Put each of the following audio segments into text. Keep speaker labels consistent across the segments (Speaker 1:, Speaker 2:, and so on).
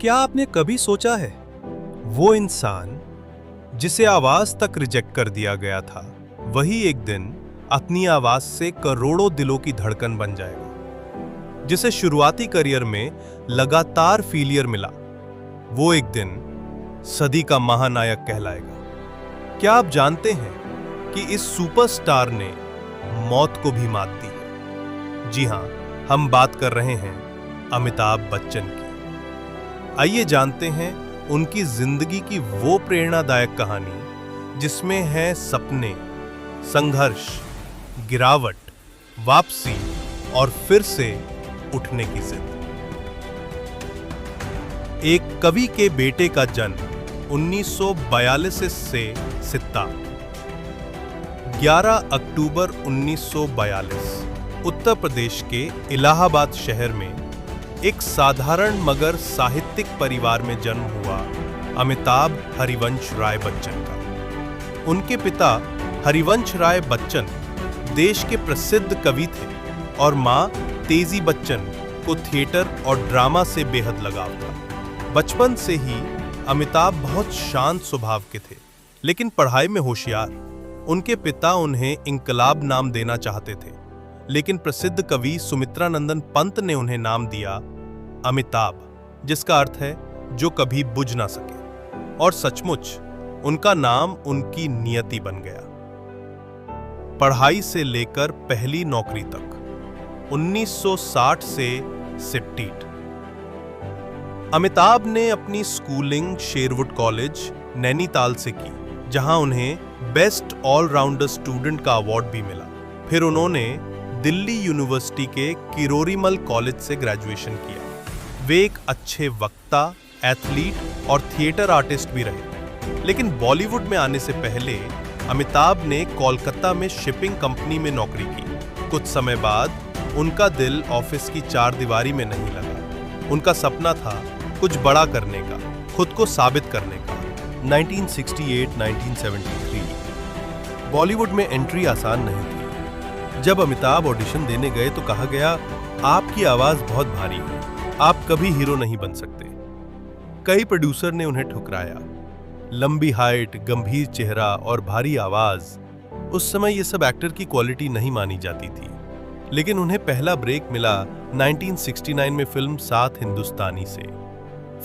Speaker 1: क्या आपने कभी सोचा है, वो इंसान जिसे आवाज तक रिजेक्ट कर दिया गया था, वही एक दिन अपनी आवाज से करोड़ों दिलों की धड़कन बन जाएगा। जिसे शुरुआती करियर में लगातार फेलियर मिला, वो एक दिन सदी का महानायक कहलाएगा। क्या आप जानते हैं कि इस सुपरस्टार ने मौत को भी मात दी है? जी हां, हम बात कर रहे हैं अमिताभ बच्चन की। आइए जानते हैं उनकी जिंदगी की वो प्रेरणादायक कहानी जिसमें है सपने, संघर्ष, गिरावट, वापसी और फिर से उठने की जिद। एक कवि के बेटे का जन्म 1942 से सित्ता 11 अक्टूबर 1942 उत्तर प्रदेश के इलाहाबाद शहर में एक साधारण मगर साहित्यिक परिवार में जन्म हुआ अमिताभ हरिवंश राय बच्चन का। उनके पिता हरिवंश राय बच्चन देश के प्रसिद्ध कवि थे और मां तेजी बच्चन को थिएटर और ड्रामा से बेहद लगाव था। बचपन से ही अमिताभ बहुत शांत स्वभाव के थे, लेकिन पढ़ाई में होशियार। उनके पिता उन्हें इंकलाब नाम देना चाहते थे, लेकिन प्रसिद्ध कवि सुमित्रानंदन पंत ने उन्हें नाम दिया अमिताभ, जिसका अर्थ है जो कभी बुझ ना सके। और सचमुच उनका नाम उनकी नियति बन गया। पढ़ाई से लेकर पहली नौकरी तक 1960 से सिट्टीट। अमिताभ ने अपनी स्कूलिंग शेरवुड कॉलेज नैनीताल से की, जहां उन्हें बेस्ट ऑलराउंडर स्टूडेंट का अवार्ड भी मिला। फिर उन्होंने दिल्ली यूनिवर्सिटी के किरोरीमल कॉलेज से ग्रेजुएशन किया। वे एक अच्छे वक्ता, एथलीट और थिएटर आर्टिस्ट भी रहे। लेकिन बॉलीवुड में आने से पहले अमिताभ ने कोलकाता में शिपिंग कंपनी में नौकरी की। कुछ समय बाद उनका दिल ऑफिस की चारदीवारी में नहीं लगा। उनका सपना था कुछ बड़ा करने का, खुद को साबित करने का। 1968-1973 बॉलीवुड में एंट्री आसान नहीं थी। जब अमिताभ ऑडिशन देने गए तो कहा गया, आपकी आवाज बहुत भारी है, आप कभी हीरो नहीं बन सकते। कई प्रोड्यूसर ने उन्हें ठुकराया। लंबी हाइट, गंभीर चेहरा और भारी आवाज, उस समय ये सब एक्टर की क्वालिटी नहीं मानी जाती थी। लेकिन उन्हें पहला ब्रेक मिला 1969 में फिल्म सात हिंदुस्तानी से।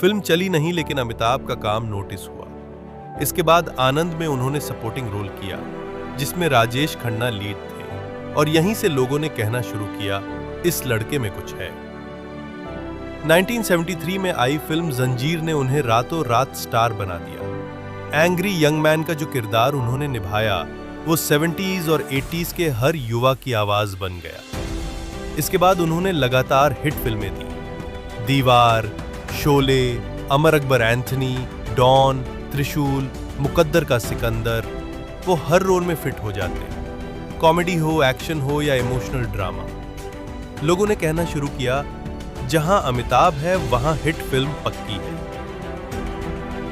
Speaker 1: फिल्म चली नहीं, लेकिन अमिताभ का काम नोटिस हुआ। इसके बाद आनंद में उन्होंने सपोर्टिंग रोल किया, जिसमें राजेश खन्ना लीड थे। और यहीं से लोगों ने कहना शुरू किया, इस लड़के में कुछ है। 1973 में आई फिल्म जंजीर ने उन्हें रातों रात स्टार बना दिया। एंग्री यंग मैन का जो किरदार उन्होंने निभाया, वो 70s और 80s के हर युवा की आवाज बन गया। इसके बाद उन्होंने लगातार हिट फिल्में दी। दीवार, शोले, अमर अकबर एंथनी, डॉन, त्रिशूल, मुकद्दर का सिकंदर, वो हर रोल में फिट हो जाते। कॉमेडी हो, एक्शन हो या इमोशनल ड्रामा, लोगों ने कहना शुरू किया, जहां अमिताभ है वहां हिट फिल्म पक्की है।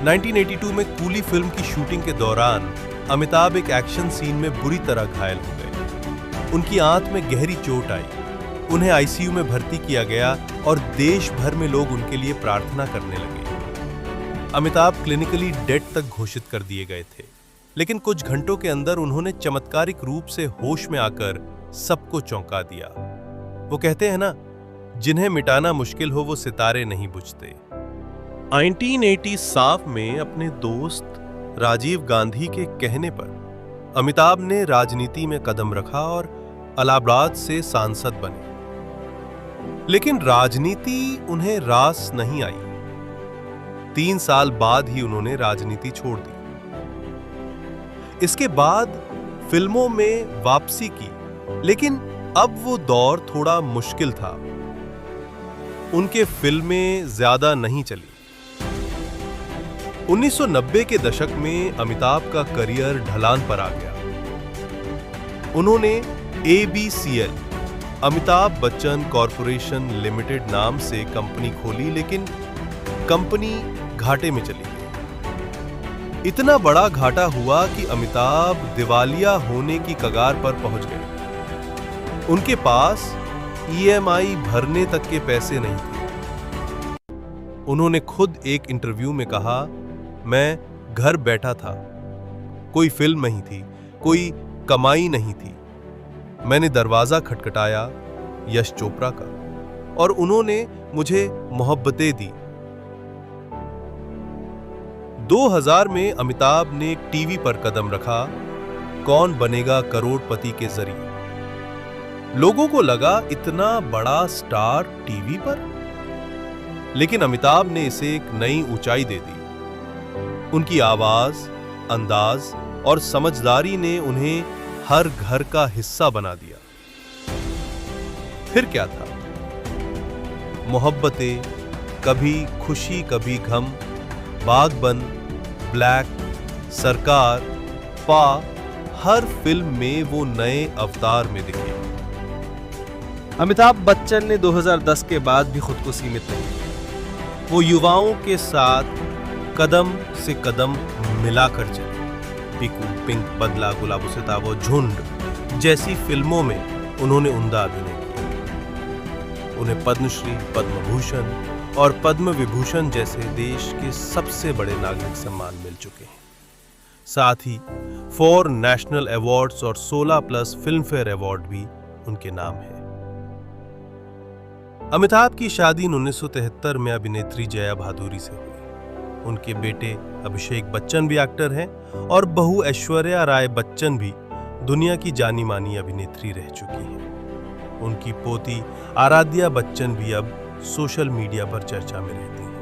Speaker 1: 1982 में कूली फिल्म की शूटिंग के दौरान अमिताभ एक एक्शन सीन में बुरी तरह घायल हो गए। उनकी आंत में गहरी चोट आई। उन्हें आईसीयू में भर्ती किया गया और देश भर में लोग उनके लिए प्रार्थना करने लगे। अमिताभ क्लिनिकली डेड तक घोषित कर दिए गए थे, लेकिन कुछ घंटों के अंदर उन्होंने चमत्कारिक रूप से होश में आकर सबको चौंका दिया। वो कहते हैं ना, जिन्हें मिटाना मुश्किल हो वो सितारे नहीं बुझते। 1980 साफ में अपने दोस्त राजीव गांधी के कहने पर अमिताभ ने राजनीति में कदम रखा और इलाहाबाद से सांसद बने। लेकिन राजनीति उन्हें रास नहीं आई। 3 साल बाद ही उन्होंने राजनीति छोड़ दी। इसके बाद फिल्मों में वापसी की, लेकिन अब वो दौर थोड़ा मुश्किल था। उनके फिल्में ज्यादा नहीं चली। 1990 के दशक में अमिताभ का करियर ढलान पर आ गया। उन्होंने ABCL, Amitabh Bachchan corporation limited नाम से कंपनी खोली, लेकिन कंपनी घाटे में चली गई। इतना बड़ा घाटा हुआ कि अमिताभ दिवालिया होने की कगार पर पहुंच गए। उनके पास EMI भरने तक के पैसे नहीं थे। उन्होंने खुद एक इंटरव्यू में कहा, मैं घर बैठा था, कोई फिल्म नहीं थी, कोई कमाई नहीं थी। मैंने दरवाजा खटखटाया यश चोपड़ा का और उन्होंने मुझे मोहब्बतें दी। 2000 में अमिताभ ने टीवी पर कदम रखा, कौन बनेगा करोड़पति के जरिए। लोगों को लगा इतना बड़ा स्टार टीवी पर, लेकिन अमिताभ ने इसे एक नई ऊंचाई दे दी। उनकी आवाज, अंदाज और समझदारी ने उन्हें हर घर का हिस्सा बना दिया। फिर क्या था? मोहब्बतें, कभी खुशी कभी गम, बागबन, ब्लैक, सरकार, पा, हर फिल्म में वो नए अवतार में दिखे।
Speaker 2: अमिताभ बच्चन ने 2010 के बाद भी खुद को सीमित नहीं किया।
Speaker 1: वो युवाओं के साथ कदम से कदम मिलाकर चले। पीकू, पिंक, बदला, गुलाबो सिताबो, झुंड जैसी फिल्मों में उन्होंने उम्दा अभिनय किया। उन्हें पद्मश्री, पद्म भूषण और पद्म विभूषण जैसे देश के सबसे बड़े नागरिक सम्मान मिल चुके हैं। साथ ही 4 नेशनल अवार्ड्स और 16+ फिल्म फेयर अवार्ड भी उनके नाम है। अमिताभ की शादी 1973 में अभिनेत्री जया भादुरी से हुई। उनके बेटे अभिषेक बच्चन भी एक्टर हैं और बहू ऐश्वर्या राय बच्चन भी दुनिया की जानी मानी अभिनेत्री रह चुकी हैं। उनकी पोती आराध्या बच्चन भी अब सोशल मीडिया पर चर्चा में रहती हैं।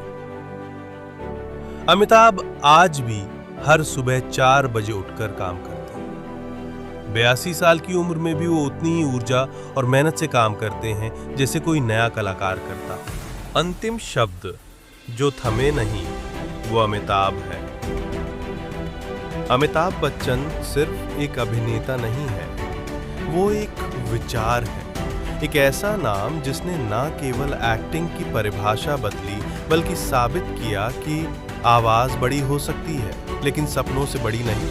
Speaker 1: अमिताभ आज भी हर सुबह 4 बजे उठकर काम करते हैं। 82 साल की उम्र में भी वो उतनी ही ऊर्जा और मेहनत से काम करते हैं जैसे कोई नया कलाकार करता। अंतिम शब्द जो थमे नहीं, वो अमिताभ है। अमिताभ बच्चन सिर्फ एक अभिनेता नहीं है, वो एक विचार है, एक ऐसा नाम जिसने न केवल एक्टिंग की परिभाषा बदली बल्कि साबित किया कि आवाज बड़ी हो सकती है लेकिन सपनों से बड़ी नहीं।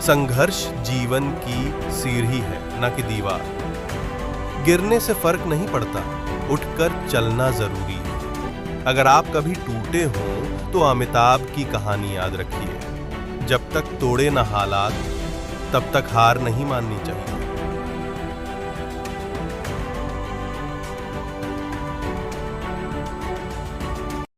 Speaker 1: संघर्ष जीवन की सीढ़ी है, न कि दीवार। गिरने से फर्क नहीं पड़ता, उठकर चलना जरूरी है। अगर आप कभी टूटे हो तो अमिताभ की कहानी याद रखिए। जब तक तोड़े न हालात, तब तक हार नहीं माननी चाहिए।